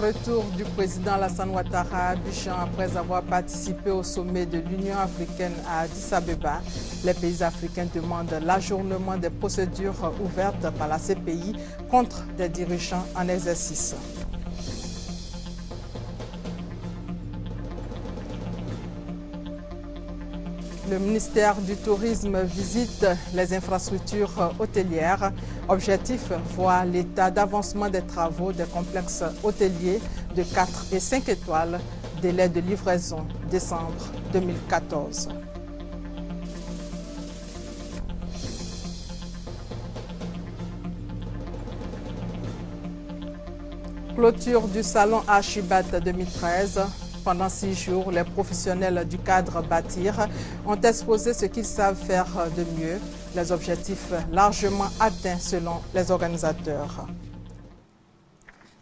Retour du président Alassane Ouattara à Abidjan après avoir participé au sommet de l'Union africaine à Addis Abeba. Les pays africains demandent l'ajournement des procédures ouvertes par la CPI contre des dirigeants en exercice. Le ministère du Tourisme visite les infrastructures hôtelières. Objectif, voir l'état d'avancement des travaux des complexes hôteliers de 4 et 5 étoiles. Délai de livraison, décembre 2014. Clôture du salon Archibat 2013. Pendant 6 jours, les professionnels du cadre bâtir ont exposé ce qu'ils savent faire de mieux, les objectifs largement atteints selon les organisateurs.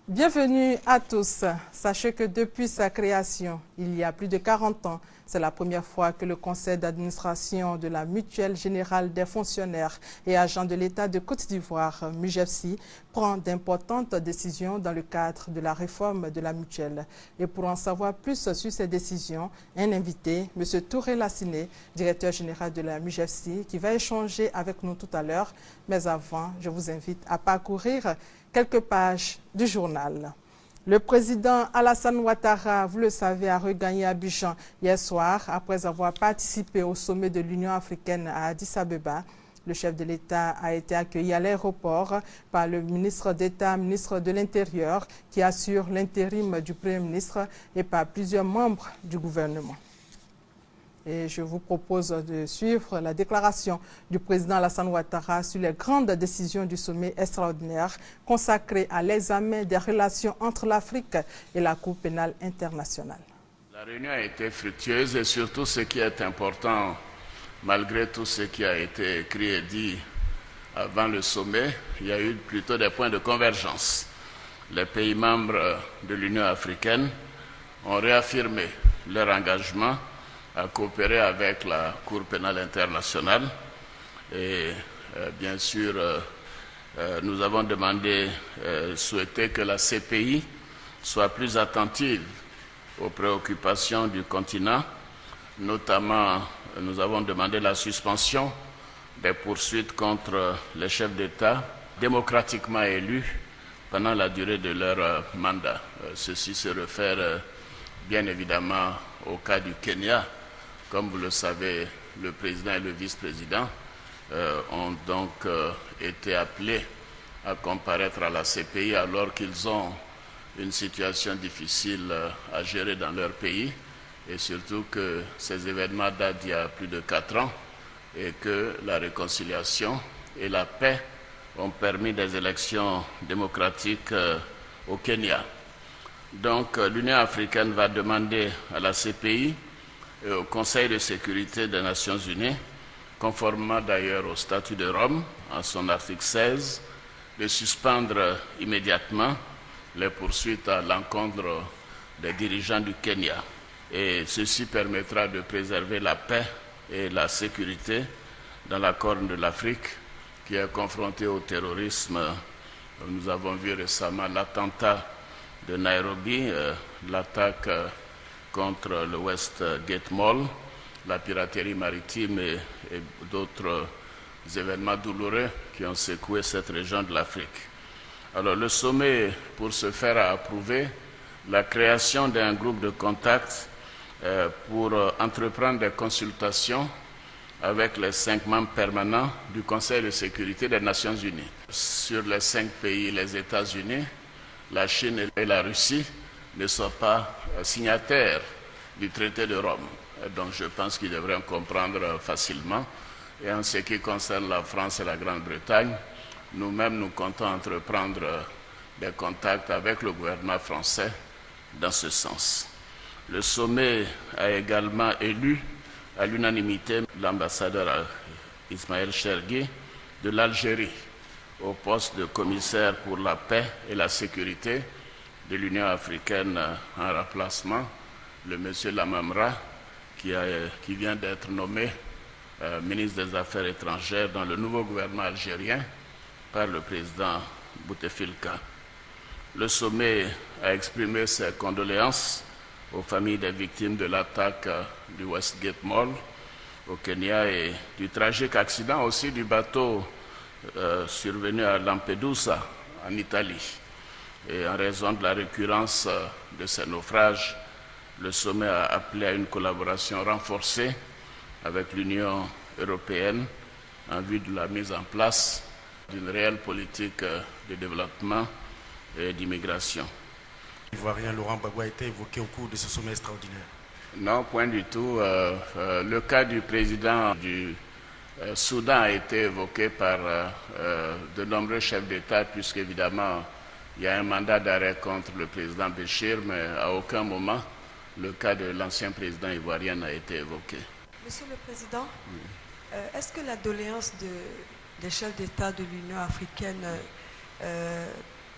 Bienvenue à tous. Sachez que depuis sa création, il y a plus de 40 ans, c'est la première fois que le conseil d'administration de la Mutuelle Générale des Fonctionnaires et Agents de l'État de Côte d'Ivoire, MUGEFSI, prend d'importantes décisions dans le cadre de la réforme de la mutuelle. Et pour en savoir plus sur ces décisions, un invité, M. Touré Lassiné, directeur général de la MUGEFSI, qui va échanger avec nous tout à l'heure. Mais avant, je vous invite à parcourir quelques pages du journal. Le président Alassane Ouattara, vous le savez, a regagné Abidjan hier soir après avoir participé au sommet de l'Union africaine à Addis Abeba. Le chef de l'État a été accueilli à l'aéroport par le ministre d'État, ministre de l'Intérieur, qui assure l'intérim du Premier ministre, et par plusieurs membres du gouvernement. Et je vous propose de suivre la déclaration du président Alassane Ouattara sur les grandes décisions du sommet extraordinaire consacré à l'examen des relations entre l'Afrique et la Cour pénale internationale. La réunion a été fructueuse et surtout ce qui est important, malgré tout ce qui a été écrit et dit avant le sommet, il y a eu plutôt des points de convergence. Les pays membres de l'Union africaine ont réaffirmé leur engagement à coopérer avec la Cour pénale internationale et bien sûr nous avons souhaité que la CPI soit plus attentive aux préoccupations du continent. Notamment, nous avons demandé la suspension des poursuites contre les chefs d'État démocratiquement élus pendant la durée de leur mandat. Ceci se réfère bien évidemment au cas du Kenya. Comme vous le savez, le président et le vice-président ont donc été appelés à comparaître à la CPI alors qu'ils ont une situation difficile à gérer dans leur pays et surtout que ces événements datent d'il y a plus de 4 ans et que la réconciliation et la paix ont permis des élections démocratiques au Kenya. Donc l'Union africaine va demander à la CPI et au Conseil de sécurité des Nations Unies, conformément d'ailleurs au statut de Rome, en son article 16, de suspendre immédiatement les poursuites à l'encontre des dirigeants du Kenya. Et ceci permettra de préserver la paix et la sécurité dans la Corne de l'Afrique qui est confrontée au terrorisme. Nous avons vu récemment l'attentat de Nairobi, l'attaque contre le Westgate Mall, la piraterie maritime et d'autres événements douloureux qui ont secoué cette région de l'Afrique. Alors le sommet, pour ce faire, a approuvé la création d'un groupe de contact pour entreprendre des consultations avec les 5 membres permanents du Conseil de sécurité des Nations Unies. Sur les 5 pays, les États-Unis, la Chine et la Russie ne sont pas signataires du traité de Rome. Donc je pense qu'ils devraient comprendre facilement. Et en ce qui concerne la France et la Grande-Bretagne, nous-mêmes nous comptons entreprendre des contacts avec le gouvernement français dans ce sens. Le sommet a également élu à l'unanimité l'ambassadeur Ismaël Chergui de l'Algérie au poste de commissaire pour la paix et la sécurité de l'Union africaine en remplacement, le monsieur Lamamra, qui vient d'être nommé ministre des Affaires étrangères dans le nouveau gouvernement algérien par le président Bouteflika. Le sommet a exprimé ses condoléances aux familles des victimes de l'attaque du Westgate Mall au Kenya et du tragique accident aussi du bateau survenu à Lampedusa en Italie. Et en raison de la récurrence de ces naufrages, le sommet a appelé à une collaboration renforcée avec l'Union européenne en vue de la mise en place d'une réelle politique de développement et d'immigration. L'Ivoirien Laurent Gbagbo a été évoqué au cours de ce sommet extraordinaire. Non, point du tout. Le cas du président du Soudan a été évoqué par de nombreux chefs d'État, puisqu'évidemment, il y a un mandat d'arrêt contre le président Béchir, mais à aucun moment, le cas de l'ancien président ivoirien n'a été évoqué. Monsieur le Président, est-ce que la doléance des chefs d'État de l'Union africaine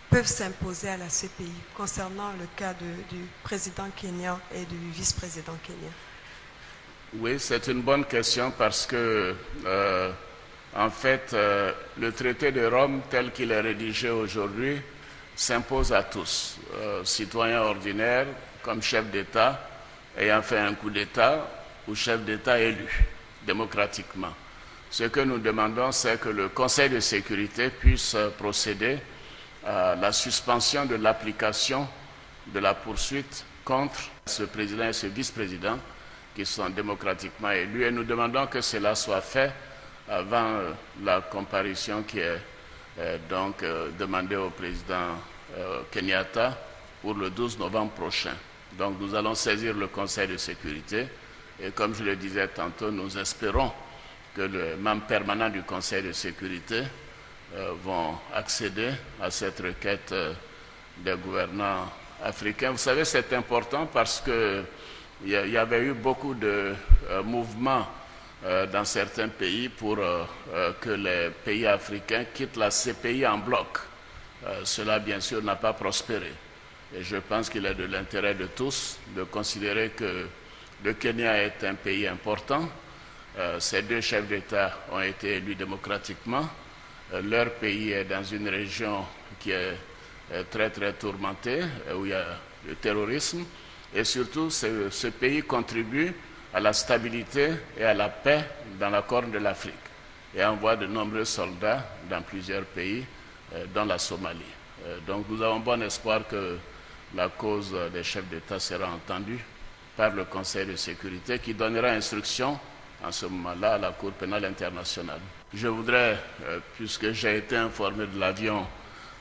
peuvent s'imposer à la CPI concernant le cas du président kenyan et du vice-président kenyan? Oui, c'est une bonne question parce que, en fait, le traité de Rome tel qu'il est rédigé aujourd'hui s'impose à tous, citoyens ordinaires comme chefs d'État ayant fait un coup d'État ou chefs d'État élus démocratiquement. Ce que nous demandons, c'est que le Conseil de sécurité puisse procéder à la suspension de l'application de la poursuite contre ce président et ce vice-président qui sont démocratiquement élus. Et nous demandons que cela soit fait avant la comparution qui est donc demandée au président Kenyatta pour le 12 novembre prochain. Donc nous allons saisir le Conseil de sécurité et comme je le disais tantôt, nous espérons que les membres permanents du Conseil de sécurité vont accéder à cette requête des gouvernants africains. Vous savez, c'est important parce qu'il y avait eu beaucoup de mouvements dans certains pays pour que les pays africains quittent la CPI en bloc. Cela, bien sûr, n'a pas prospéré. Et je pense qu'il est de l'intérêt de tous de considérer que le Kenya est un pays important. Ces deux chefs d'État ont été élus démocratiquement. Leur pays est dans une région qui est très très tourmentée, où il y a le terrorisme. Et surtout, ce pays contribue à la stabilité et à la paix dans la Corne de l'Afrique et envoie de nombreux soldats dans plusieurs pays, dont la Somalie. Donc nous avons bon espoir que la cause des chefs d'État sera entendue par le Conseil de sécurité qui donnera instruction en ce moment-là à la Cour pénale internationale. Je voudrais, puisque j'ai été informé de l'avion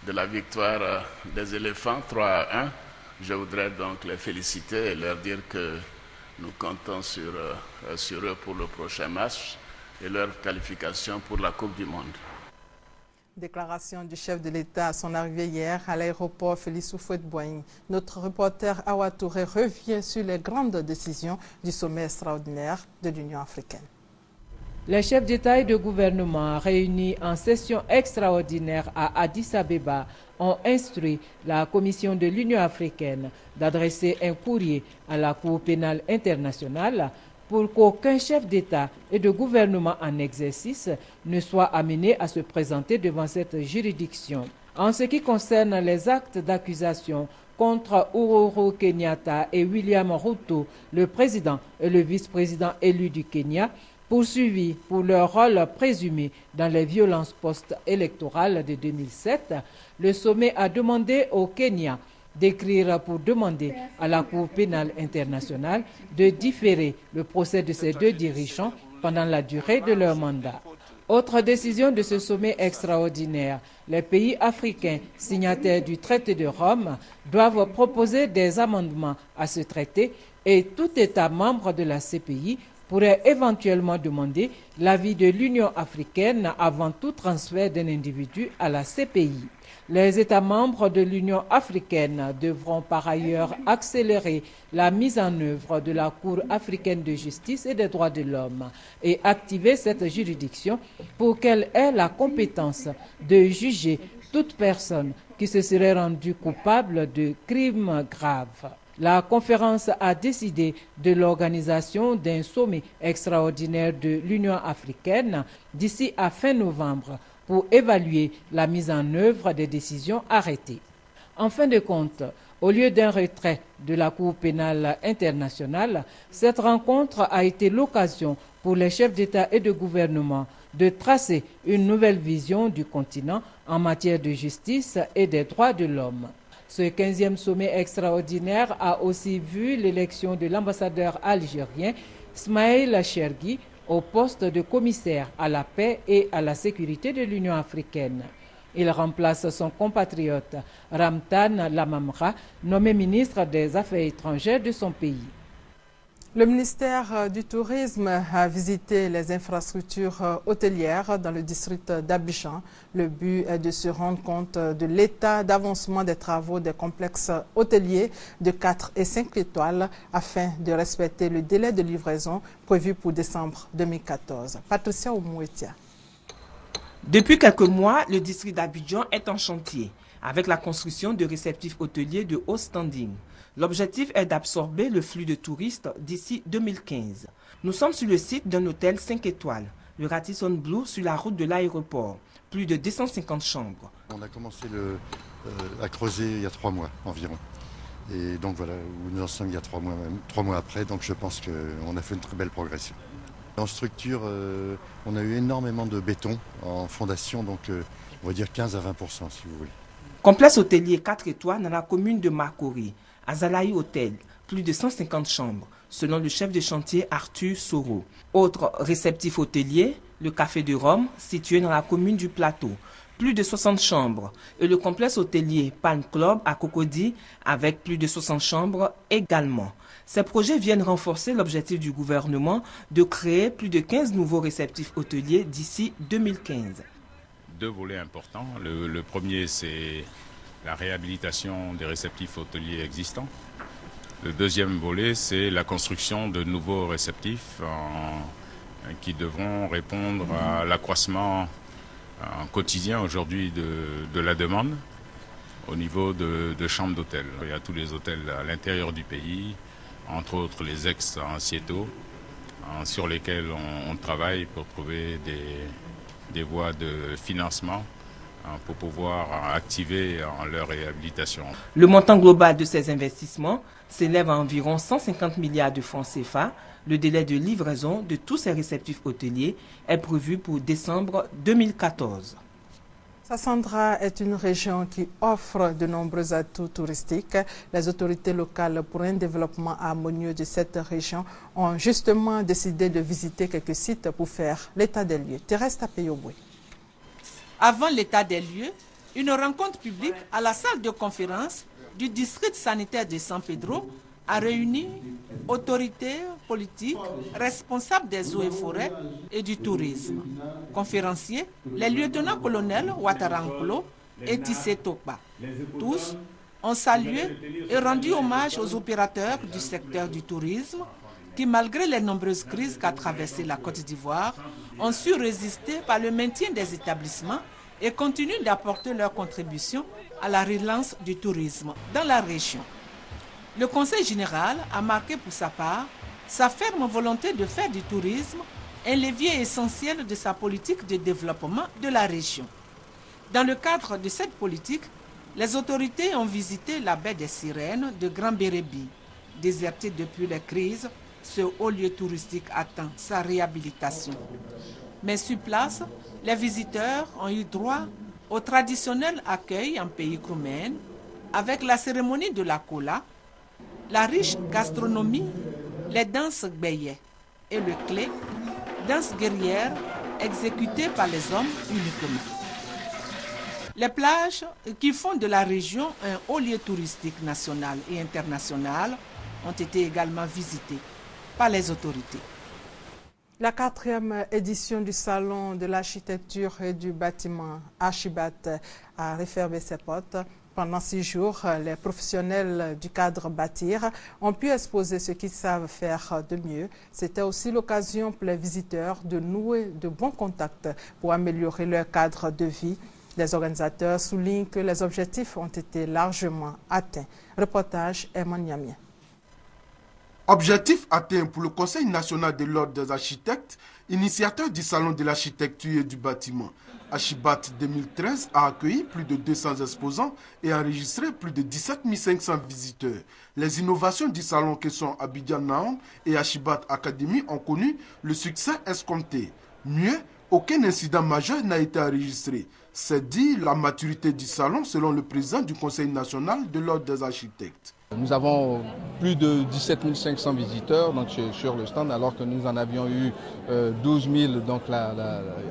de la victoire des éléphants 3-1, je voudrais donc les féliciter et leur dire que nous comptons sur eux pour le prochain match et leur qualification pour la Coupe du Monde. Déclaration du chef de l'État à son arrivée hier à l'aéroport Félix Houphouët-Boigny. Notre reporter Awa Touré revient sur les grandes décisions du sommet extraordinaire de l'Union africaine. Les chefs d'État et de gouvernement réunis en session extraordinaire à Addis Abeba ont instruit la Commission de l'Union africaine d'adresser un courrier à la Cour pénale internationale pour qu'aucun chef d'État et de gouvernement en exercice ne soit amené à se présenter devant cette juridiction. En ce qui concerne les actes d'accusation contre Uhuru Kenyatta et William Ruto, le président et le vice-président élus du Kenya, poursuivis pour leur rôle présumé dans les violences post-électorales de 2007, le sommet a demandé au Kenya d'écrire pour demander à la Cour pénale internationale de différer le procès de ces deux dirigeants pendant la durée de leur mandat. Autre décision de ce sommet extraordinaire, les pays africains signataires du traité de Rome doivent proposer des amendements à ce traité et tout État membre de la CPI pourrait éventuellement demander l'avis de l'Union africaine avant tout transfert d'un individu à la CPI. Les États membres de l'Union africaine devront par ailleurs accélérer la mise en œuvre de la Cour africaine de justice et des droits de l'homme et activer cette juridiction pour qu'elle ait la compétence de juger toute personne qui se serait rendue coupable de crimes graves. La conférence a décidé de l'organisation d'un sommet extraordinaire de l'Union africaine d'ici à fin novembre pour évaluer la mise en œuvre des décisions arrêtées. En fin de compte, au lieu d'un retrait de la Cour pénale internationale, cette rencontre a été l'occasion pour les chefs d'État et de gouvernement de tracer une nouvelle vision du continent en matière de justice et des droits de l'homme. Ce 15e sommet extraordinaire a aussi vu l'élection de l'ambassadeur algérien Smaïl Chergui au poste de commissaire à la paix et à la sécurité de l'Union africaine. Il remplace son compatriote Ramtan Lamamra, nommé ministre des Affaires étrangères de son pays. Le ministère du Tourisme a visité les infrastructures hôtelières dans le district d'Abidjan. Le but est de se rendre compte de l'état d'avancement des travaux des complexes hôteliers de 4 et 5 étoiles afin de respecter le délai de livraison prévu pour décembre 2014. Patricia Oumouetia. Depuis quelques mois, le district d'Abidjan est en chantier avec la construction de réceptifs hôteliers de haut standing. L'objectif est d'absorber le flux de touristes d'ici 2015. Nous sommes sur le site d'un hôtel 5 étoiles, le Radisson Blu, sur la route de l'aéroport. Plus de 250 chambres. On a commencé à creuser il y a 3 mois environ. Et donc voilà, où nous en sommes il y a 3 mois même, 3 mois après, donc je pense qu'on a fait une très belle progression. En structure, on a eu énormément de béton en fondation, donc on va dire 15 à 20% si vous voulez. Complexe hôtelier 4 étoiles dans la commune de Makori, Azalaï Hôtel, plus de 150 chambres, selon le chef de chantier Arthur Soro. Autre réceptif hôtelier, le Café de Rome, situé dans la commune du Plateau, plus de 60 chambres, et le complexe hôtelier Palm Club à Cocody, avec plus de 60 chambres également. Ces projets viennent renforcer l'objectif du gouvernement de créer plus de 15 nouveaux réceptifs hôteliers d'ici 2015. 2 volets importants. Le premier, c'est la réhabilitation des réceptifs hôteliers existants. Le deuxième volet, c'est la construction de nouveaux réceptifs qui devront répondre à l'accroissement quotidien aujourd'hui de la demande au niveau de chambres d'hôtel. Il y a tous les hôtels à l'intérieur du pays, entre autres les ex-Ancieto, sur lesquels on travaille pour trouver des voies de financement pour pouvoir activer leur réhabilitation. Le montant global de ces investissements s'élève à environ 150 milliards de francs CFA. Le délai de livraison de tous ces réceptifs hôteliers est prévu pour décembre 2014. Sassandra est une région qui offre de nombreux atouts touristiques. Les autorités locales pour un développement harmonieux de cette région ont justement décidé de visiter quelques sites pour faire l'état des lieux. Thérèse Tapeyoboué. Avant l'état des lieux, une rencontre publique à la salle de conférence du district sanitaire de San Pedro a réuni autorités politiques, responsables des eaux et forêts et du tourisme. Conférenciers, les lieutenants-colonels Ouattara et Tissé Tokba. Tous ont salué et rendu hommage aux opérateurs du secteur du tourisme qui, malgré les nombreuses crises qu'a traversées la Côte d'Ivoire, ont su résister par le maintien des établissements et continuent d'apporter leur contribution à la relance du tourisme dans la région. Le Conseil général a marqué pour sa part sa ferme volonté de faire du tourisme un levier essentiel de sa politique de développement de la région. Dans le cadre de cette politique, les autorités ont visité la baie des Sirènes de Grand Bérébi. Déserté depuis les crises, ce haut lieu touristique attend sa réhabilitation. Mais sur place, les visiteurs ont eu droit au traditionnel accueil en pays kroumen, avec la cérémonie de la kola, la riche gastronomie, les danses gbeye et le clé, danse guerrière exécutée par les hommes uniquement. Les plages qui font de la région un haut lieu touristique national et international ont été également visitées par les autorités. La 4e édition du Salon de l'architecture et du bâtiment Archibat a refermé ses portes. Pendant 6 jours, les professionnels du cadre bâtir ont pu exposer ce qu'ils savent faire de mieux. C'était aussi l'occasion pour les visiteurs de nouer de bons contacts pour améliorer leur cadre de vie. Les organisateurs soulignent que les objectifs ont été largement atteints. Reportage Herman Niamien. Objectif atteint pour le Conseil national de l'ordre des architectes, initiateur du Salon de l'architecture et du bâtiment. Achibat 2013 a accueilli plus de 200 exposants et enregistré plus de 17 500 visiteurs. Les innovations du salon que sont Abidjan Naon et Achibat Academy ont connu le succès escompté. Mieux, aucun incident majeur n'a été enregistré. C'est dit la maturité du salon selon le président du Conseil national de l'ordre des architectes. Nous avons plus de 17 500 visiteurs donc, sur le stand, alors que nous en avions eu 12 000 donc,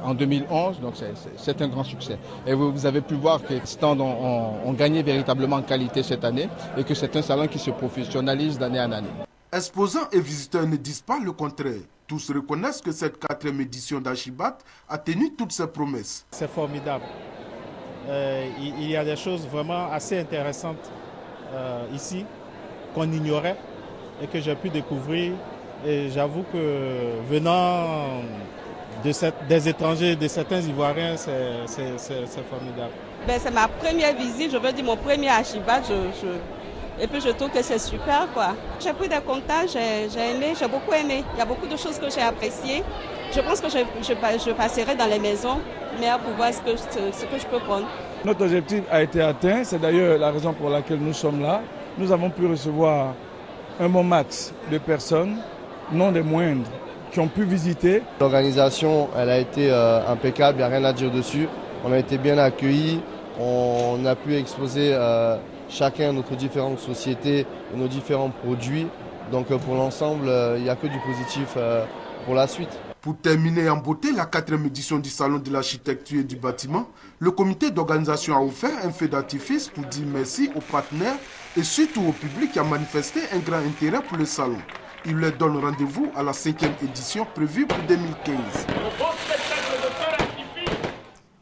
en 2011. Donc c'est un grand succès. Et vous avez pu voir que les stands ont gagné véritablement en qualité cette année et que c'est un salon qui se professionnalise d'année en année. Exposants et visiteurs ne disent pas le contraire. Tous reconnaissent que cette 4e édition d'Achibat a tenu toutes ses promesses. C'est formidable. Il y a des choses vraiment assez intéressantes ici qu'on ignorait et que j'ai pu découvrir. Et j'avoue que venant des étrangers, de certains Ivoiriens, c'est formidable. C'est ma première visite, je veux dire mon premier Achibat. Et puis je trouve que c'est super quoi. J'ai pris des contacts, j'ai aimé, j'ai beaucoup aimé. Il y a beaucoup de choses que j'ai appréciées. Je pense que je passerai dans les maisons, mais pour voir ce que je peux prendre. Notre objectif a été atteint, c'est d'ailleurs la raison pour laquelle nous sommes là. Nous avons pu recevoir un bon max de personnes, non des moindres, qui ont pu visiter. L'organisation, elle a été impeccable, il n'y a rien à dire dessus. On a été bien accueillis, on a pu exposer chacun notre différentes sociétés et nos différents produits. Donc pour l'ensemble, il n'y a que du positif pour la suite. Pour terminer en beauté la 4e édition du Salon de l'architecture et du bâtiment, le comité d'organisation a offert un feu d'artifice pour dire merci aux partenaires et surtout au public qui a manifesté un grand intérêt pour le salon. Il leur donne rendez-vous à la 5e édition prévue pour 2015.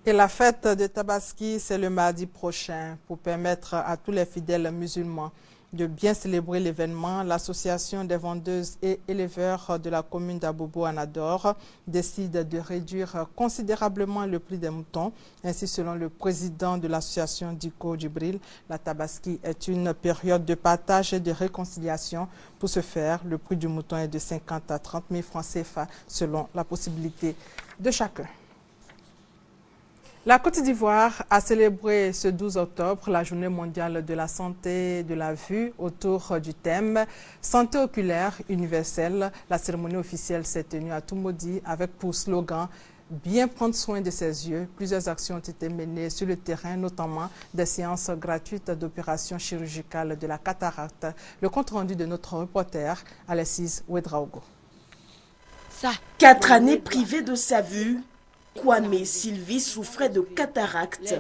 Et la fête de Tabaski, c'est le mardi prochain. Pour permettre à tous les fidèles musulmans de bien célébrer l'événement, l'association des vendeuses et éleveurs de la commune d'Abobo-Anador décide de réduire considérablement le prix des moutons. Ainsi, selon le président de l'association Diko Djibril, la Tabaski est une période de partage et de réconciliation. Pour ce faire, le prix du mouton est de 50 à 30 000 francs CFA selon la possibilité de chacun. La Côte d'Ivoire a célébré ce 12 octobre la journée mondiale de la santé et de la vue autour du thème « Santé oculaire universelle ». La cérémonie officielle s'est tenue à Toumoudi avec pour slogan « Bien prendre soin de ses yeux ». Plusieurs actions ont été menées sur le terrain, notamment des séances gratuites d'opérations chirurgicales de la cataracte. Le compte rendu de notre reporter Alexis Ouedraogo. 4 années privées de sa vue, Kwame Sylvie souffrait de cataracte.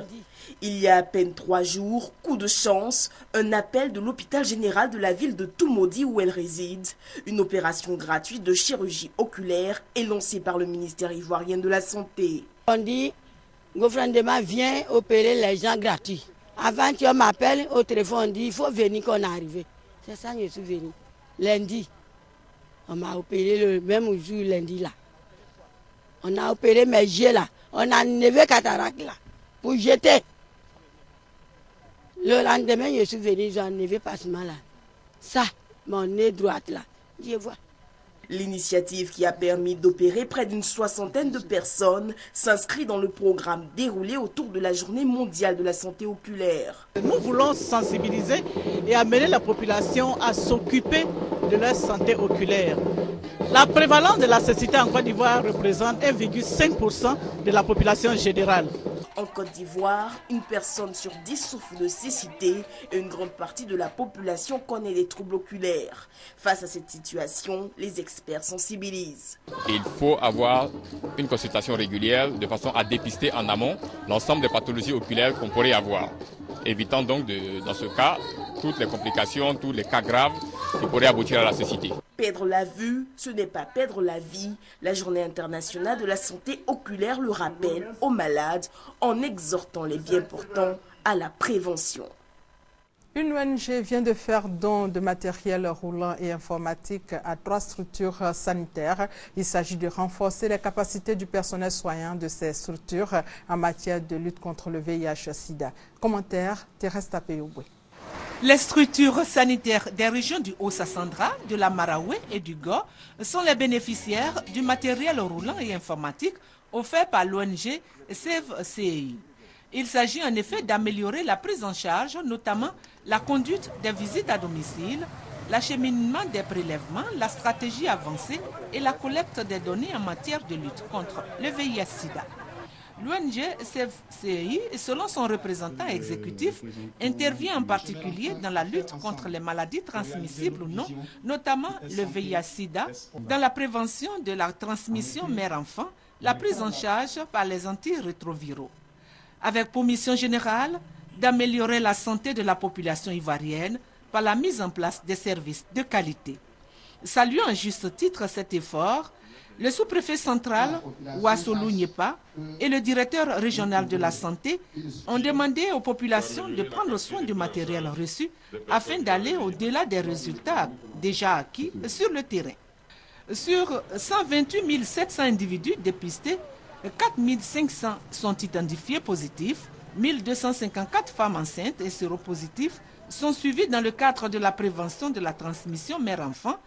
Il y a à peine 3 jours, coup de chance, un appel de l'hôpital général de la ville de Toumoudi où elle réside. Une opération gratuite de chirurgie oculaire est lancée par le ministère ivoirien de la Santé. On dit, le gouvernement vient opérer les gens gratuits. Avant qu'on m'appelle au téléphone, on dit, il faut venir qu'on est arrivé. C'est ça que je suis venu. Lundi, on m'a opéré le même jour, lundi là. On a opéré mes yeux là. On a enlevé cataracte là. Pour jeter. Le lendemain, je suis venu, j'ai enlevé passement là. Ça, mon nez droite là. Je vois. L'initiative qui a permis d'opérer près d'une 60aine de personnes s'inscrit dans le programme déroulé autour de la Journée mondiale de la santé oculaire. Nous voulons sensibiliser et amener la population à s'occuper de leur santé oculaire. La prévalence de la cécité en Côte d'Ivoire représente 1,5% de la population générale. En Côte d'Ivoire, une personne sur 10 souffre de cécité et une grande partie de la population connaît des troubles oculaires. Face à cette situation, les experts sensibilisent. Il faut avoir une consultation régulière de façon à dépister en amont l'ensemble des pathologies oculaires qu'on pourrait avoir, évitant donc dans ce cas toutes les complications, tous les cas graves qui pourraient aboutir à la cécité. Perdre la vue, ce n'est pas perdre la vie. La Journée internationale de la santé oculaire le rappelle aux malades en exhortant les bien-portants à la prévention. Une ONG vient de faire don de matériel roulant et informatique à 3 structures sanitaires. Il s'agit de renforcer les capacités du personnel soignant de ces structures en matière de lutte contre le VIH-Sida. Commentaire, Thérèse Tapéouboué. Les structures sanitaires des régions du Haut-Sassandra, de la Maraoué et du Go sont les bénéficiaires du matériel roulant et informatique offert par l'ONG Save CEI. Il s'agit en effet d'améliorer la prise en charge, notamment la conduite des visites à domicile, l'acheminement des prélèvements, la stratégie avancée et la collecte des données en matière de lutte contre le VIH-Sida. L'ONG CEI, selon son représentant exécutif, intervient en particulier dans la lutte contre les maladies transmissibles ou non, notamment le VIH-Sida, dans la prévention de la transmission mère-enfant, la prise en charge par les antirétroviraux. Avec pour mission générale d'améliorer la santé de la population ivoirienne par la mise en place des services de qualité. Saluant à juste titre cet effort, le sous-préfet central, Ouassolou Nyepa, et le directeur régional de la santé ont demandé aux populations de prendre soin du matériel reçu afin d'aller au-delà des résultats déjà acquis sur le terrain. Sur 128 700 individus dépistés, 4 500 sont identifiés positifs, 1254 femmes enceintes et séropositifs sont suivis dans le cadre de la prévention de la transmission mère-enfant,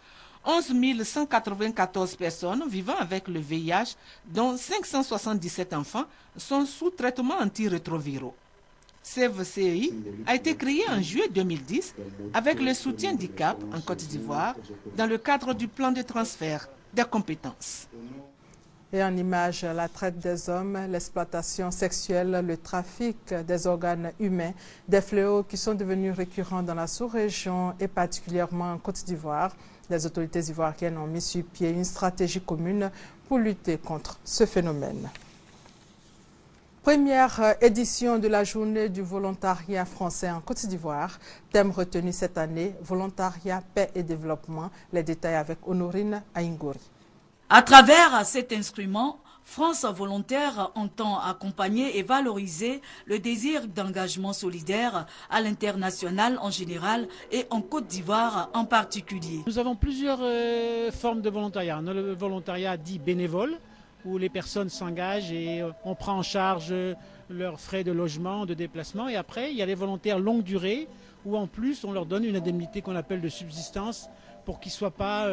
11 194 personnes vivant avec le VIH, dont 577 enfants, sont sous traitement antirétroviraux. Save CEI a été créé en juillet 2010 avec le soutien d'ICAP en Côte d'Ivoire dans le cadre du plan de transfert des compétences. Et en image, la traite des hommes, l'exploitation sexuelle, le trafic des organes humains, des fléaux qui sont devenus récurrents dans la sous-région et particulièrement en Côte d'Ivoire. Les autorités ivoiriennes ont mis sur pied une stratégie commune pour lutter contre ce phénomène. Première édition de la journée du volontariat français en Côte d'Ivoire. Thème retenu cette année, volontariat, paix et développement. Les détails avec Honorine Aingori. À travers cet instrument, France Volontaire entend accompagner et valoriser le désir d'engagement solidaire à l'international en général et en Côte d'Ivoire en particulier. Nous avons plusieurs formes de volontariat. On a le volontariat dit bénévole, où les personnes s'engagent et on prend en charge leurs frais de logement, de déplacement. Et après, il y a les volontaires longue durée, où en plus on leur donne une indemnité qu'on appelle de subsistance pour qu'ils ne soient pas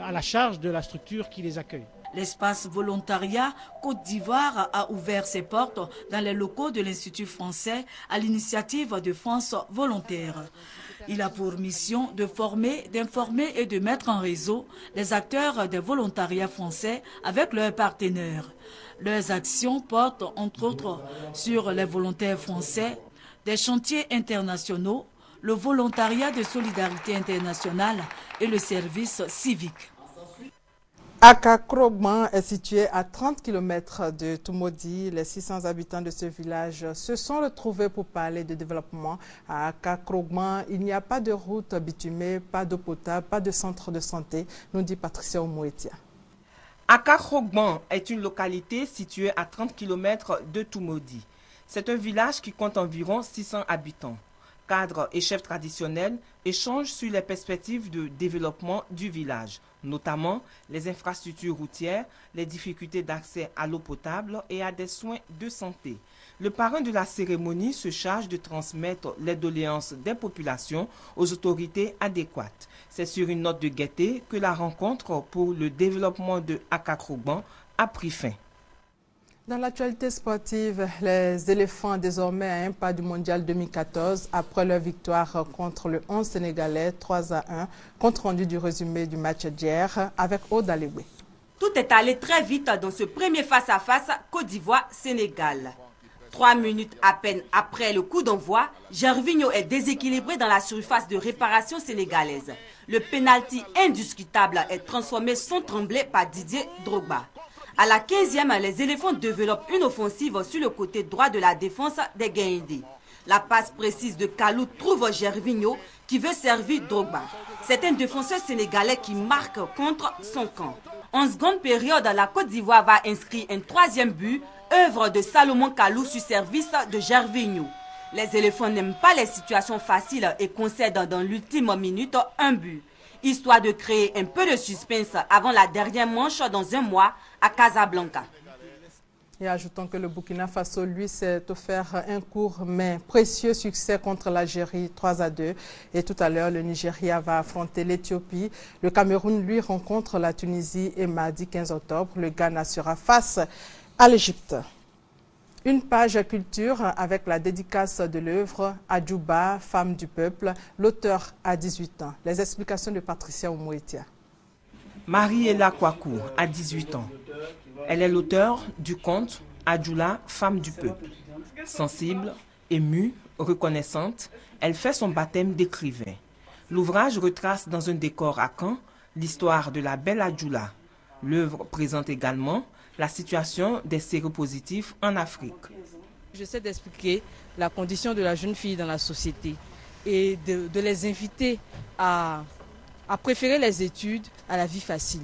à la charge de la structure qui les accueille. L'espace volontariat Côte d'Ivoire a ouvert ses portes dans les locaux de l'Institut français à l'initiative de France Volontaire. Il a pour mission de former, d'informer et de mettre en réseau les acteurs des volontariats français avec leurs partenaires. Leurs actions portent entre autres sur les volontaires français, des chantiers internationaux, le volontariat de solidarité internationale et le service civique. Akakrogman est situé à 30 km de Toumodi. Les 600 habitants de ce village se sont retrouvés pour parler de développement. À Akakrogman, il n'y a pas de route bitumée, pas d'eau potable, pas de centre de santé, nous dit Patricia Omouetia. Akakrogman est une localité située à 30 km de Toumodi. C'est un village qui compte environ 600 habitants. Cadres et chefs traditionnels échangent sur les perspectives de développement du village, notamment les infrastructures routières, les difficultés d'accès à l'eau potable et à des soins de santé. Le parrain de la cérémonie se charge de transmettre les doléances des populations aux autorités adéquates. C'est sur une note de gaieté que la rencontre pour le développement de Akakrogman a pris fin. Dans l'actualité sportive, les éléphants désormais à un pas du mondial 2014 après leur victoire contre le 11 sénégalais 3-1, compte rendu du résumé du match d'hier avec Aude Alewé. Tout est allé très vite dans ce premier face-à-face Côte d'Ivoire-Sénégal. 3 minutes à peine après le coup d'envoi, Gervinho est déséquilibré dans la surface de réparation sénégalaise. Le pénalty indiscutable est transformé sans trembler par Didier Drogba. À la 15e, les éléphants développent une offensive sur le côté droit de la défense des Gaindés. La passe précise de Kalou trouve Gervinho qui veut servir Drogba. C'est un défenseur sénégalais qui marque contre son camp. En seconde période, la Côte d'Ivoire va inscrire un 3e but, œuvre de Salomon Kalou sur service de Gervinho. Les éléphants n'aiment pas les situations faciles et concèdent dans l'ultime minute un but, histoire de créer un peu de suspense avant la dernière manche dans un mois à Casablanca. Et ajoutons que le Burkina Faso, lui, s'est offert un court mais précieux succès contre l'Algérie 3-2. Et tout à l'heure, le Nigeria va affronter l'Éthiopie. Le Cameroun, lui, rencontre la Tunisie et mardi 15 octobre, le Ghana sera face à l'Égypte. Une page culture avec la dédicace de l'œuvre Adjouba, femme du peuple. L'auteur a 18 ans. Les explications de Patricia Oumouetia. Marie-Ella Kwaku a 18 ans. Elle est l'auteur du conte Adjoula, femme du peuple. Sensible, émue, reconnaissante, elle fait son baptême d'écrivain. L'ouvrage retrace dans un décor à Caen l'histoire de la belle Adjoula. L'œuvre présente également la situation des séropositifs en Afrique. J'essaie d'expliquer la condition de la jeune fille dans la société et de les inviter à préférer les études à la vie facile.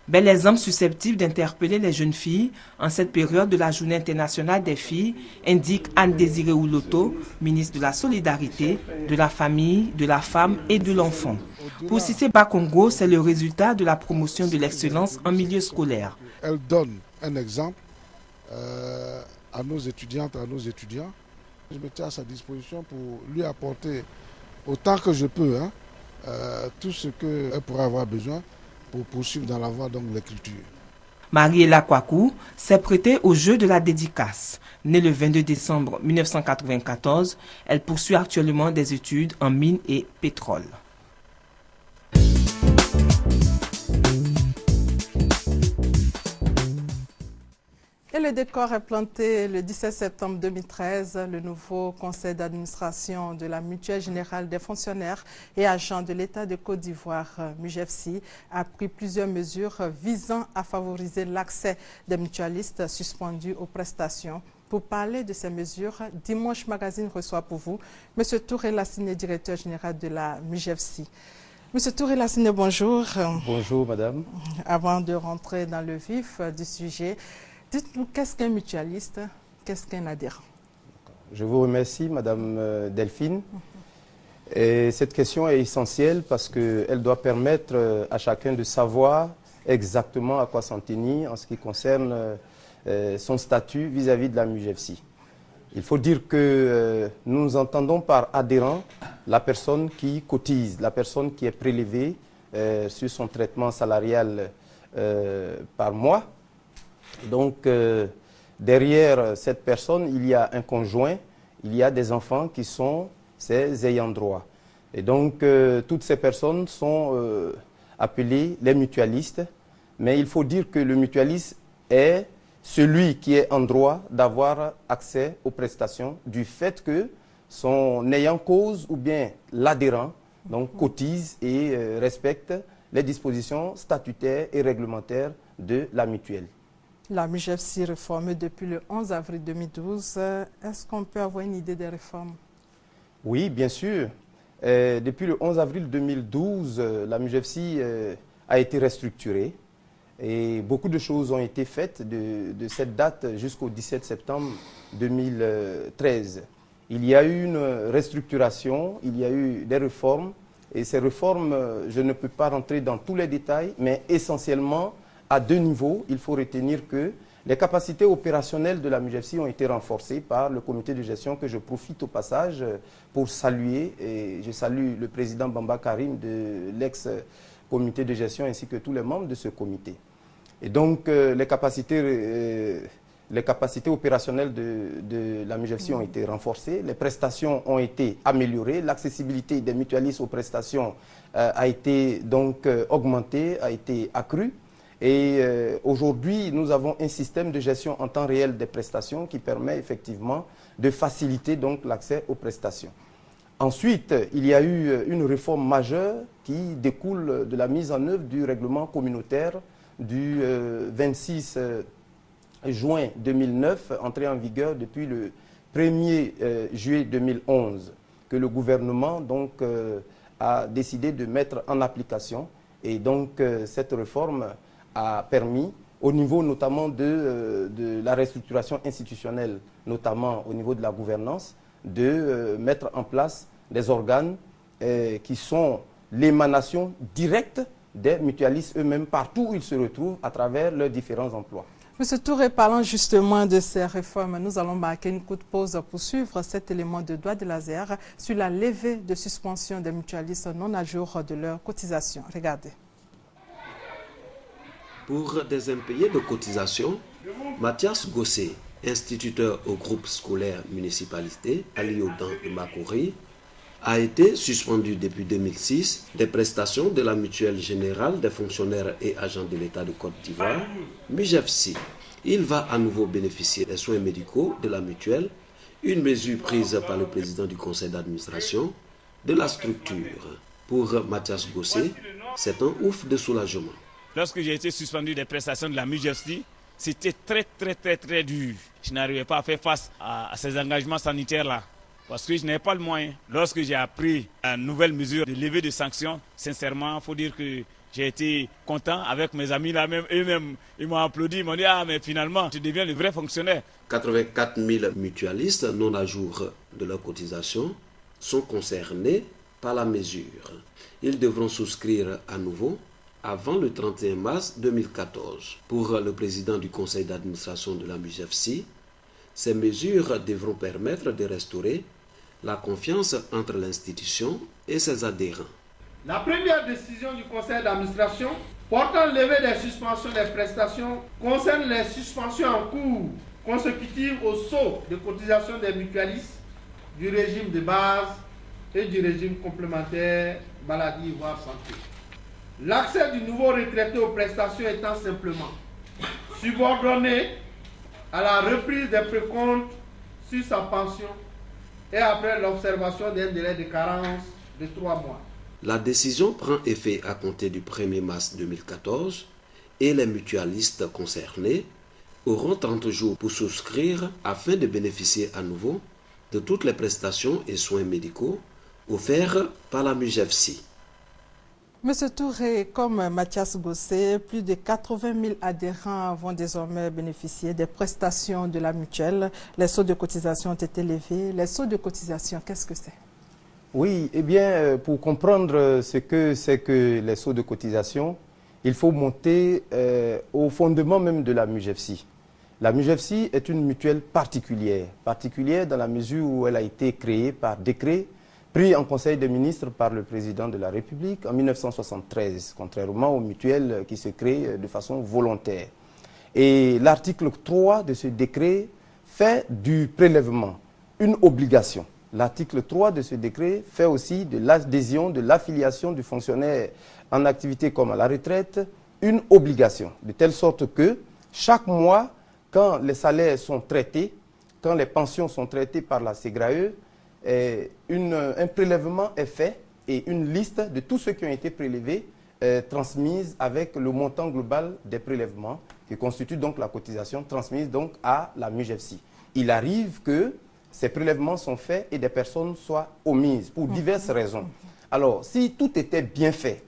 Bel exemple susceptible d'interpeller les jeunes filles en cette période de la Journée internationale des filles, indique Anne-Désirée Ouloto, ministre de la Solidarité, de la Famille, de la Femme et de l'Enfant. Pour Cissé Bakongo, c'est le résultat de la promotion de l'excellence en milieu scolaire. Elle donne un exemple à nos étudiantes, à nos étudiants. Je me tiens à sa disposition pour lui apporter autant que je peux tout ce qu'elle pourra avoir besoin pour poursuivre dans la voie de l'écriture. Marie-Ella Kwaku s'est prêtée au jeu de la dédicace. Née le 22 décembre 1994, elle poursuit actuellement des études en mines et pétrole. Et le décor est planté le 17 septembre 2013. Le nouveau conseil d'administration de la Mutuelle Générale des Fonctionnaires et Agents de l'État de Côte d'Ivoire, MUGEFSI, a pris plusieurs mesures visant à favoriser l'accès des mutualistes suspendus aux prestations. Pour parler de ces mesures, Dimanche Magazine reçoit pour vous M. Touré Lassine, directeur général de la MUGEFSI. Monsieur Touré Lassine, bonjour. Bonjour, madame. Avant de rentrer dans le vif du sujet, dites-nous, qu'est-ce qu'un mutualiste, qu'est-ce qu'un adhérent? Je vous remercie, madame Delphine. Et cette question est essentielle parce qu'elle doit permettre à chacun de savoir exactement à quoi s'en tenir en ce qui concerne son statut vis-à-vis de la MUGEFSI. Il faut dire que nous entendons par adhérent la personne qui cotise, la personne qui est prélevée sur son traitement salarial par mois. Donc, derrière cette personne, il y a un conjoint, il y a des enfants qui sont ses ayants droit. Et donc, toutes ces personnes sont appelées les mutualistes. Mais il faut dire que le mutualiste est celui qui est en droit d'avoir accès aux prestations du fait que son ayant cause ou bien l'adhérent donc cotise et respecte les dispositions statutaires et réglementaires de la mutuelle. La MUGEFSI réformée depuis le 11 avril 2012. Est-ce qu'on peut avoir une idée des réformes? Oui, bien sûr. Depuis le 11 avril 2012, la MUGEFSI a été restructurée et beaucoup de choses ont été faites de cette date jusqu'au 17 septembre 2013. Il y a eu une restructuration, il y a eu des réformes et ces réformes, je ne peux pas rentrer dans tous les détails, mais essentiellement à deux niveaux. Il faut retenir que les capacités opérationnelles de la MUGEFSI ont été renforcées par le comité de gestion que je profite au passage pour saluer. Et je salue le président Bamba Karim de l'ex-comité de gestion ainsi que tous les membres de ce comité. Et donc les capacités opérationnelles de la MUGEFSI ont été renforcées, les prestations ont été améliorées, l'accessibilité des mutualistes aux prestations a été donc augmentée, a été accrue. Et aujourd'hui, nous avons un système de gestion en temps réel des prestations qui permet effectivement de faciliter donc l'accès aux prestations. Ensuite, il y a eu une réforme majeure qui découle de la mise en œuvre du règlement communautaire du 26 juin 2009, entré en vigueur depuis le 1er juillet 2011, que le gouvernement donc, a décidé de mettre en application. Et donc, cette réforme a permis, au niveau notamment de la restructuration institutionnelle, notamment au niveau de la gouvernance, de mettre en place des organes qui sont l'émanation directe des mutualistes eux-mêmes, partout où ils se retrouvent, à travers leurs différents emplois. Monsieur Touré, parlant justement de ces réformes, nous allons marquer une courte pause pour suivre cet élément de droit de laser sur la levée de suspension des mutualistes non à jour de leur cotisation. Regardez. Pour des impayés de cotisation, Mathias Gossé, instituteur au groupe scolaire municipalité à Lyodan de Makori, a été suspendu depuis 2006 des prestations de la mutuelle générale des fonctionnaires et agents de l'État de Côte d'Ivoire, MUJEFSI. Il va à nouveau bénéficier des soins médicaux de la mutuelle, une mesure prise par le président du conseil d'administration de la structure. Pour Mathias Gossé, c'est un ouf de soulagement. Lorsque j'ai été suspendu des prestations de la MUJEFSI, c'était très dur. Je n'arrivais pas à faire face à ces engagements sanitaires-là. Parce que je n'avais pas le moyen. Lorsque j'ai appris la nouvelle mesure de levée de sanctions, sincèrement, il faut dire que j'ai été content avec mes amis là même. Eux-mêmes, ils m'ont applaudi, ils m'ont dit « Ah, mais finalement, tu deviens le vrai fonctionnaire ». 84 000 mutualistes non à jour de leur cotisation sont concernés par la mesure. Ils devront souscrire à nouveau avant le 31 mars 2014. Pour le président du conseil d'administration de la MUJEFSI, ces mesures devront permettre de restaurer la confiance entre l'institution et ses adhérents. La première décision du conseil d'administration portant levée des suspensions des prestations concerne les suspensions en cours consécutives au saut de cotisation des mutualistes du régime de base et du régime complémentaire maladie voire santé. L'accès du nouveau retraité aux prestations étant simplement subordonné à la reprise des précomptes sur sa pension et après l'observation d'un délai de carence de 3 mois. La décision prend effet à compter du 1er mars 2014 et les mutualistes concernés auront 30 jours pour souscrire afin de bénéficier à nouveau de toutes les prestations et soins médicaux offerts par la MUJEFSI. Monsieur Touré, comme Mathias Gossé, plus de 80 000 adhérents vont désormais bénéficier des prestations de la mutuelle. Les sauts de cotisation ont été levés. Les sauts de cotisation, qu'est-ce que c'est? Oui, eh bien, pour comprendre ce que c'est que les sauts de cotisation, il faut monter au fondement même de la MUJEFSI. La MUJEFSI est une mutuelle particulière dans la mesure où elle a été créée par décret pris en Conseil des ministres par le président de la République en 1973, contrairement aux mutuelles qui se créent de façon volontaire. Et l'article 3 de ce décret fait du prélèvement une obligation. L'article 3 de ce décret fait aussi de l'adhésion, de l'affiliation du fonctionnaire en activité comme à la retraite, une obligation. De telle sorte que chaque mois, quand les salaires sont traités, quand les pensions sont traitées par la SEGRAE, un prélèvement est fait et une liste de tous ceux qui ont été prélevés transmise avec le montant global des prélèvements qui constitue donc la cotisation transmise donc à la MUJEFSI. Il arrive que ces prélèvements sont faits et des personnes soient omises pour diverses raisons. Alors, si tout était bien fait,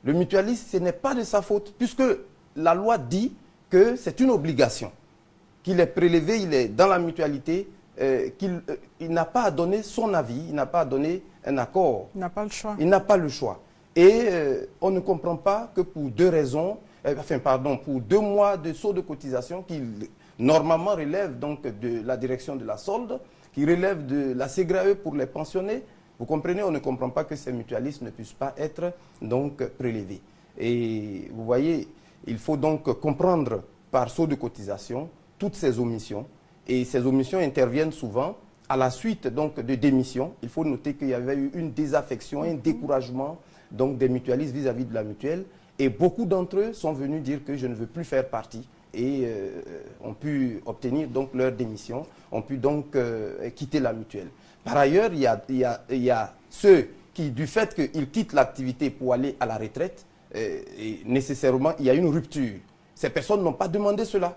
le mutualiste, ce n'est pas de sa faute puisque la loi dit que c'est une obligation, qu'il est prélevé, il est dans la mutualité, qu'il n'a pas à donner son avis, il n'a pas à donner un accord. Il n'a pas le choix. Il n'a pas le choix. Et on ne comprend pas que pour deux raisons, pour 2 mois de saut de cotisation qui normalement relèvent donc de la direction de la solde, qui relèvent de la SEGRAE pour les pensionnés, vous comprenez, on ne comprend pas que ces mutualistes ne puissent pas être donc prélevés. Et vous voyez, il faut donc comprendre par saut de cotisation toutes ces omissions. Et ces omissions interviennent souvent à la suite donc de démissions. Il faut noter qu'il y avait eu une désaffection, un découragement donc des mutualistes vis-à-vis de la mutuelle. Et beaucoup d'entre eux sont venus dire que je ne veux plus faire partie. Et ont pu obtenir donc leur démission, ont pu donc quitter la mutuelle. Par ailleurs, il y a ceux qui, du fait qu'ils quittent l'activité pour aller à la retraite, et nécessairement, il y a une rupture. Ces personnes n'ont pas demandé cela.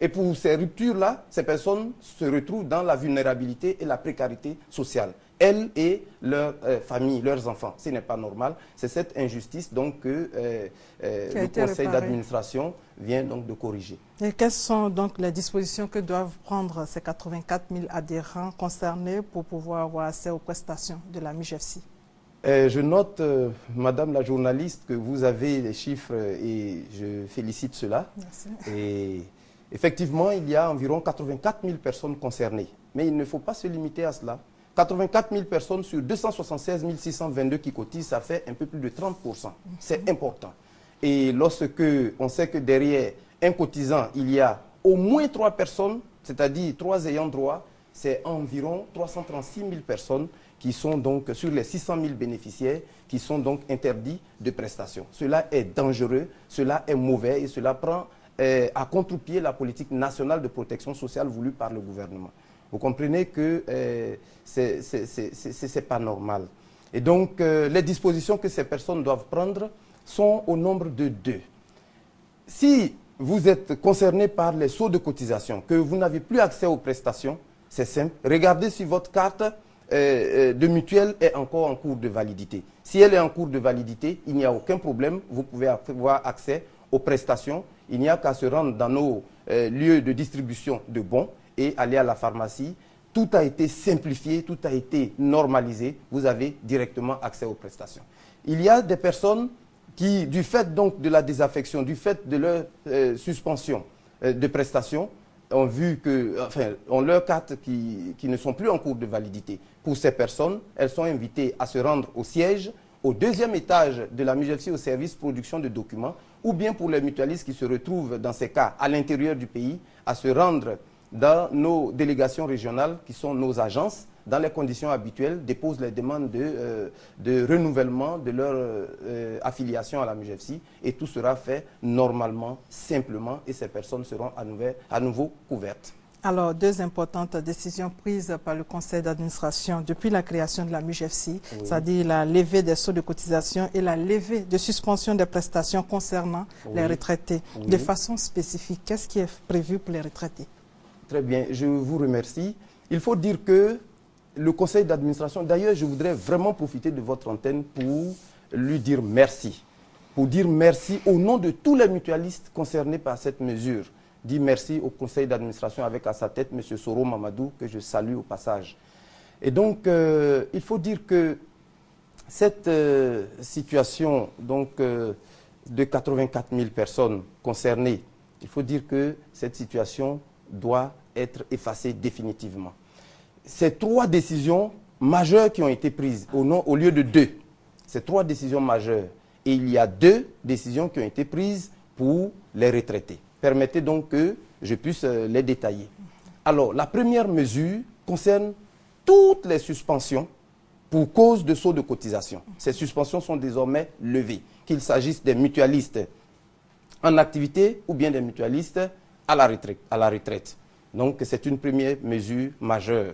Et pour ces ruptures-là, ces personnes se retrouvent dans la vulnérabilité et la précarité sociale. Elles et leurs familles, leurs enfants. Ce n'est pas normal. C'est cette injustice donc, que le conseil d'administration vient donc de corriger. Et quelles sont donc les dispositions que doivent prendre ces 84 000 adhérents concernés pour pouvoir avoir accès aux prestations de la MUJEFSI? Je note, Madame la journaliste, que vous avez les chiffres et je félicite cela. Merci. Effectivement, il y a environ 84 000 personnes concernées. Mais il ne faut pas se limiter à cela. 84 000 personnes sur 276 622 qui cotisent, ça fait un peu plus de 30%. C'est important. Et lorsque on sait que derrière un cotisant, il y a au moins 3 personnes, c'est-à-dire 3 ayants droit, c'est environ 336 000 personnes qui sont donc sur les 600 000 bénéficiaires qui sont donc interdits de prestations. Cela est dangereux, cela est mauvais et cela prend à contre-pied la politique nationale de protection sociale voulue par le gouvernement. Vous comprenez que ce n'est pas normal. Et donc, les dispositions que ces personnes doivent prendre sont au nombre de 2. Si vous êtes concerné par les sauts de cotisation, que vous n'avez plus accès aux prestations, c'est simple. Regardez si votre carte de mutuelle est encore en cours de validité. Si elle est en cours de validité, il n'y a aucun problème. Vous pouvez avoir accès aux prestations. Il n'y a qu'à se rendre dans nos lieux de distribution de bons et aller à la pharmacie. Tout a été simplifié, tout a été normalisé. Vous avez directement accès aux prestations. Il y a des personnes qui, du fait donc de la désaffection, du fait de leur suspension de prestations, ont vu que, enfin, ont leurs cartes qui ne sont plus en cours de validité. Pour ces personnes, elles sont invitées à se rendre au siège, au 2e étage de la MUJEFSI au service production de documents, ou bien pour les mutualistes qui se retrouvent dans ces cas à l'intérieur du pays, à se rendre dans nos délégations régionales, qui sont nos agences, dans les conditions habituelles, déposent les demandes de renouvellement de leur affiliation à la MUJEFSI et tout sera fait normalement, simplement et ces personnes seront à nouveau couvertes. Alors, 2 importantes décisions prises par le conseil d'administration depuis la création de la MUJEFSI, oui, c'est-à-dire la levée des sauts de cotisation et la levée de suspension des prestations concernant les retraités. Oui. De façon spécifique, qu'est-ce qui est prévu pour les retraités? Très bien, je vous remercie. Il faut dire que le conseil d'administration, d'ailleurs, je voudrais vraiment profiter de votre antenne pour lui dire merci. Pour dire merci au nom de tous les mutualistes concernés par cette mesure. Dire merci au conseil d'administration avec à sa tête M. Soro Mamadou, que je salue au passage. Et donc, il faut dire que cette situation donc, de 84 000 personnes concernées, il faut dire que cette situation doit être effacée définitivement. Ces 3 décisions majeures qui ont été prises au lieu de 2. Ces 3 décisions majeures. Et il y a 2 décisions qui ont été prises pour les retraités. Permettez donc que je puisse les détailler. Alors, la première mesure concerne toutes les suspensions pour cause de saut de cotisation. Ces suspensions sont désormais levées, qu'il s'agisse des mutualistes en activité ou bien des mutualistes à la retraite. Donc, c'est une première mesure majeure.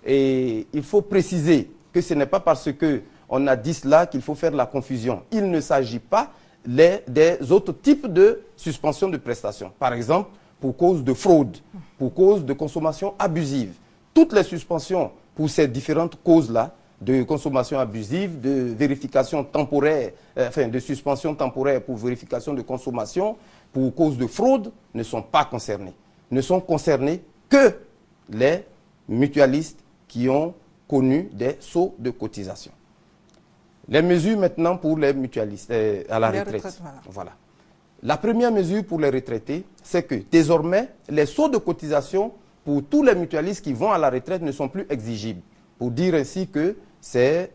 Et il faut préciser que ce n'est pas parce qu'on a dit cela qu'il faut faire la confusion. Il ne s'agit pas des autres types de suspension de prestations. Par exemple, pour cause de fraude, pour cause de consommation abusive. Toutes les suspensions pour ces différentes causes-là, de consommation abusive, de vérification temporaire, enfin de suspension temporaire pour vérification de consommation, pour cause de fraude, ne sont pas concernées. Ne sont concernés que les mutualistes qui ont connu des sauts de cotisation. Les mesures maintenant pour les mutualistes à la retraite. Voilà. La première mesure pour les retraités, c'est que désormais, les sauts de cotisation pour tous les mutualistes qui vont à la retraite ne sont plus exigibles. Pour dire ainsi que ces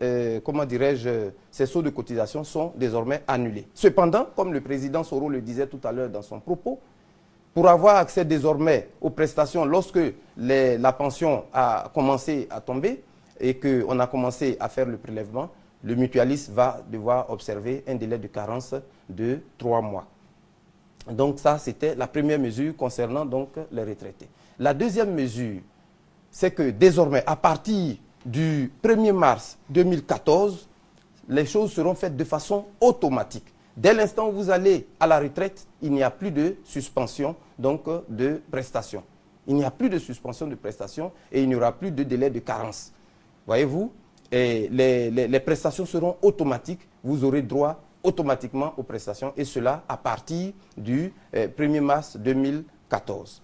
sauts de cotisation sont désormais annulés. Cependant, comme le président Soro le disait tout à l'heure dans son propos, pour avoir accès désormais aux prestations lorsque la pension a commencé à tomber et qu'on a commencé à faire le prélèvement, le mutualiste va devoir observer un délai de carence de 3 mois. Donc ça, c'était la première mesure concernant donc les retraités. La deuxième mesure, c'est que désormais, à partir du 1er mars 2014, les choses seront faites de façon automatique. Dès l'instant où vous allez à la retraite, il n'y a plus de suspension donc, de prestations. Il n'y a plus de suspension de prestations et il n'y aura plus de délai de carence. Voyez-vous, les prestations seront automatiques. Vous aurez droit automatiquement aux prestations et cela à partir du 1er mars 2014.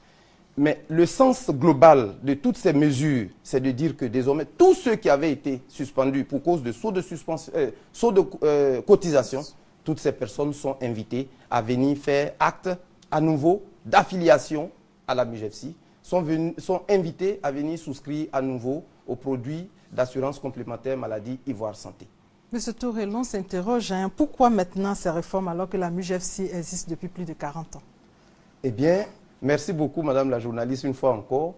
Mais le sens global de toutes ces mesures, c'est de dire que désormais, tous ceux qui avaient été suspendus pour cause de saut de cotisation, toutes ces personnes sont invitées à venir faire acte à nouveau d'affiliation à la MUJEFSI sont invités à venir souscrire à nouveau aux produits d'assurance complémentaire maladie Ivoire Santé. Monsieur Touré, l'on s'interroge, pourquoi maintenant ces réformes alors que la MUJEFSI existe depuis plus de 40 ans? Eh bien, merci beaucoup Madame la journaliste une fois encore.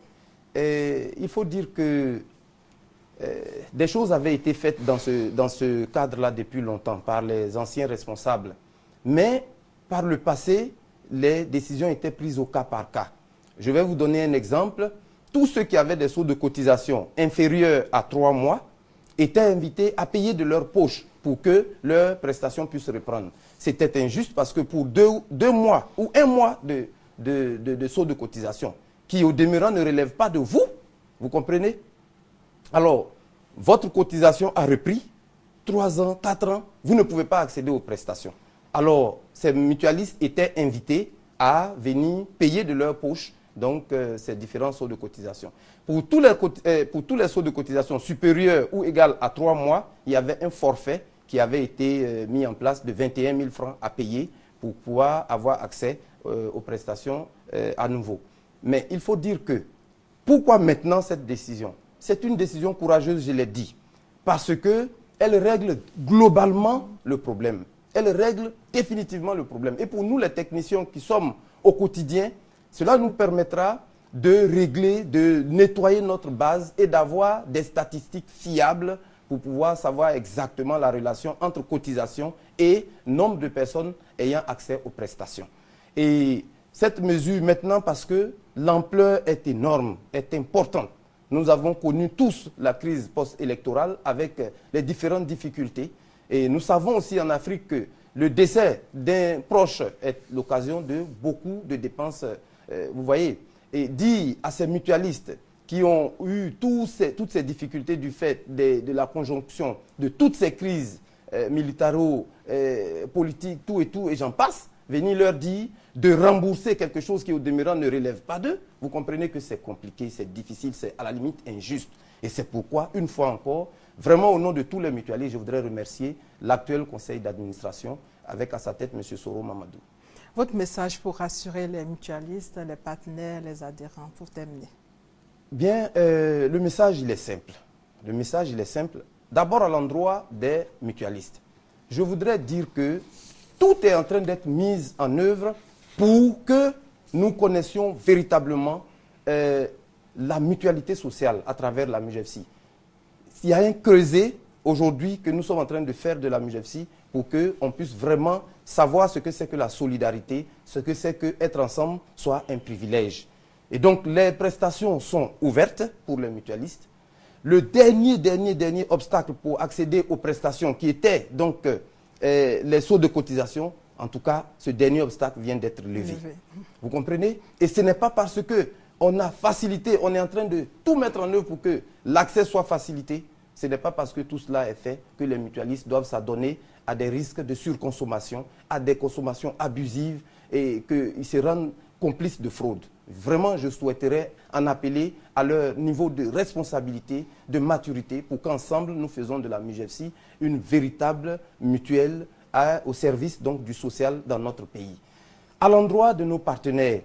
Il faut dire que des choses avaient été faites dans ce cadre-là depuis longtemps par les anciens responsables. Mais par le passé, les décisions étaient prises au cas par cas. Je vais vous donner un exemple. Tous ceux qui avaient des sous de cotisation inférieurs à 3 mois étaient invités à payer de leur poche pour que leurs prestations puissent reprendre. C'était injuste parce que pour deux mois ou 1 mois de sous de cotisation, qui au demeurant ne relève pas de vous, vous comprenez? Alors, votre cotisation a repris, 3 ans, 4 ans, vous ne pouvez pas accéder aux prestations. Alors, ces mutualistes étaient invités à venir payer de leur poche donc ces différents sauts de cotisation. Pour tous les sauts de cotisation supérieurs ou égaux à 3 mois, il y avait un forfait qui avait été mis en place de 21 000 francs à payer pour pouvoir avoir accès aux prestations à nouveau. Mais il faut dire que, pourquoi maintenant cette décision? C'est une décision courageuse, je l'ai dit, parce qu'elle règle globalement le problème. Elle règle définitivement le problème. Et pour nous, les techniciens qui sommes au quotidien, cela nous permettra de régler, de nettoyer notre base et d'avoir des statistiques fiables pour pouvoir savoir exactement la relation entre cotisation et nombre de personnes ayant accès aux prestations. Et cette mesure maintenant, parce que l'ampleur est énorme, est importante. Nous avons connu tous la crise post-électorale avec les différentes difficultés. Et nous savons aussi en Afrique que le décès d'un proche est l'occasion de beaucoup de dépenses. Vous voyez, et dire à ces mutualistes qui ont eu toutes ces difficultés du fait de la conjonction de toutes ces crises militaro-politiques, tout, et j'en passe, venir leur dire de rembourser quelque chose qui au demeurant ne relève pas d'eux, vous comprenez que c'est compliqué, c'est difficile, c'est à la limite injuste. Et c'est pourquoi, une fois encore, vraiment au nom de tous les mutualistes, je voudrais remercier l'actuel conseil d'administration avec à sa tête M. Soro Mamadou. Votre message pour rassurer les mutualistes, les partenaires, les adhérents, pour terminer? Bien, le message, il est simple. Le message, il est simple. D'abord, à l'endroit des mutualistes. Je voudrais dire que tout est en train d'être mis en œuvre pour que nous connaissions véritablement la mutualité sociale à travers la MUJEFSI. Il y a un creuset aujourd'hui que nous sommes en train de faire de la MUJEFSI pour qu'on puisse vraiment savoir ce que c'est que la solidarité, ce que c'est qu'être ensemble soit un privilège. Et donc les prestations sont ouvertes pour les mutualistes. Le dernier obstacle pour accéder aux prestations qui étaient donc les sauts de cotisation, en tout cas, ce dernier obstacle vient d'être levé. Vous comprenez? Et ce n'est pas parce qu'on a facilité, on est en train de tout mettre en œuvre pour que l'accès soit facilité. Ce n'est pas parce que tout cela est fait que les mutualistes doivent s'adonner à des risques de surconsommation, à des consommations abusives et qu'ils se rendent complices de fraude. Vraiment, je souhaiterais en appeler à leur niveau de responsabilité, de maturité, pour qu'ensemble, nous faisons de la MUJEFSI une véritable mutuelle au service donc, du social dans notre pays. À l'endroit de nos partenaires,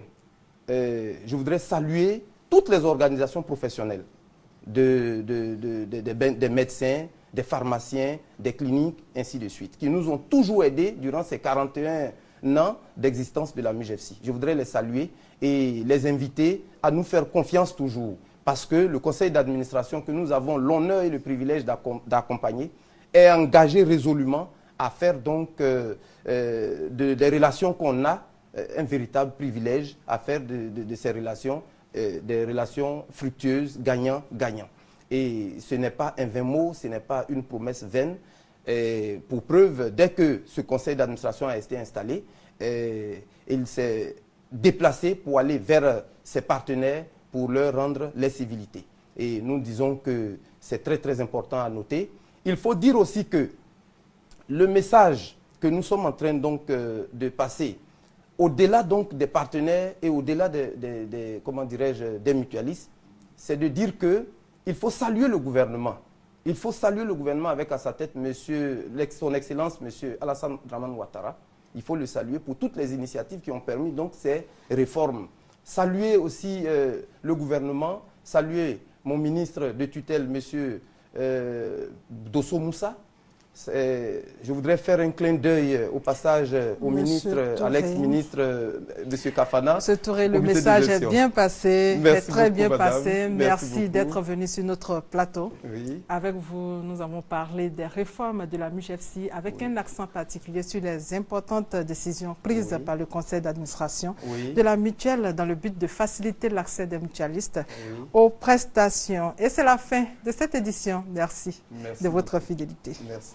je voudrais saluer toutes les organisations professionnelles, des médecins, des pharmaciens, des cliniques, ainsi de suite, qui nous ont toujours aidés durant ces 41 ans d'existence de la MUJEFSI. Je voudrais les saluer et les inviter à nous faire confiance toujours, parce que le conseil d'administration que nous avons l'honneur et le privilège d'accompagner est engagé résolument à faire donc des relations qu'on a, un véritable privilège à faire de ces relations, des relations fructueuses, gagnant-gagnant. Et ce n'est pas un vain mot, ce n'est pas une promesse vaine. Et pour preuve, dès que ce conseil d'administration a été installé, il s'est déplacé pour aller vers ses partenaires pour leur rendre les civilités. Et nous disons que c'est très important à noter. Il faut dire aussi que le message que nous sommes en train donc de passer, au-delà donc des partenaires et au-delà des mutualistes, c'est de dire qu'il faut saluer le gouvernement. Il faut saluer le gouvernement avec à sa tête son Excellence, M. Alassane Dramane Ouattara. Il faut le saluer pour toutes les initiatives qui ont permis donc ces réformes saluer aussi le gouvernement, saluer mon ministre de tutelle, M. Dosso Moussa. Je voudrais faire un clin d'œil au passage au ministre, à l'ex-ministre M. Kafana. Monsieur Touré, le message est bien passé, est très bien passé. Merci d'être venu sur notre plateau. Oui. Avec vous, nous avons parlé des réformes de la MUJFC avec un accent particulier sur les importantes décisions prises par le conseil d'administration de la mutuelle dans le but de faciliter l'accès des mutualistes aux prestations. Et c'est la fin de cette édition. Merci de votre fidélité. Merci.